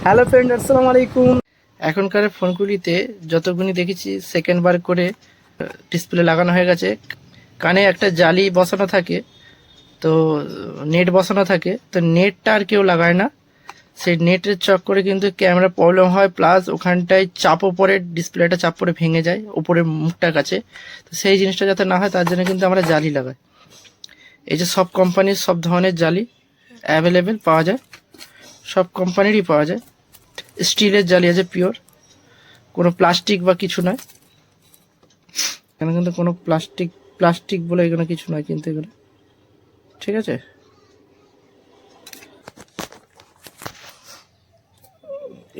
Hello friend, আসসালামু আলাইকুম। এখনকার ফোনগুলিতে যতগুলি দেখেছি সেকেন্ড বার করে ডিসপ্লে লাগানো হয়ে গেছে। কানে একটা জালি বসানো থাকে, তো নেট বসানো থাকে, তো নেটটা আর কেউ লাগায় না। সেই নেটের চক্করে কিন্তু ক্যামেরা প্রবলেম হয়, প্লাস ওখানটায় চাপও পড়ে, ডিসপ্লেটা চাপ পড়ে ভেঙে যায় উপরের মুখটার কাছে। তো সেই জিনিসটা যাতে না হয় তার জন্য কিন্তু আমরা জালি লাগাই। এই যে সব কোম্পানির সব ধরনের জালি অ্যাভেলেবেল পাওয়া যায়, সব কোম্পানিরই পাওয়া যায়। স্টিলের জালি আছে পিওর, কোনো প্লাস্টিক বা কিছু নয়। এখানে কিন্তু কোনো প্লাস্টিক বলে এখানে কিছু নয় কিন্তু এগুলো, ঠিক আছে।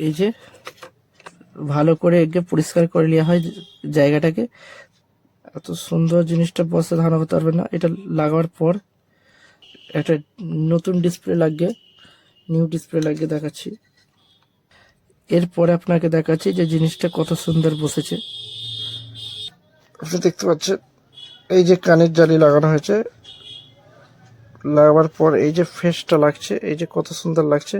এই যে ভালো করে একে পরিষ্কার করে নেওয়া হয় জায়গাটাকে। এত সুন্দর জিনিসটা বসে ধারণা করতে পারবে না। এটা লাগাবার পর একটা নতুন ডিসপ্লে লাগবে, নিউ ডিসপ্লে লাগিয়ে দেখাচ্ছি। এরপরে আপনাকে দেখাচ্ছি যে জিনিসটা কত সুন্দর বসেছে। আপনি দেখতে পাচ্ছেন এই যে কানের জালি লাগানো হয়েছে, লাগাবার পর এই যে ফেসটা লাগছে, এই যে কত সুন্দর লাগছে,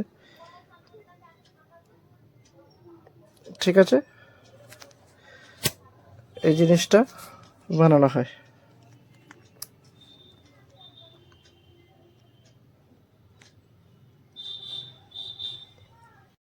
ঠিক আছে। এই জিনিসটা বানানো হয়।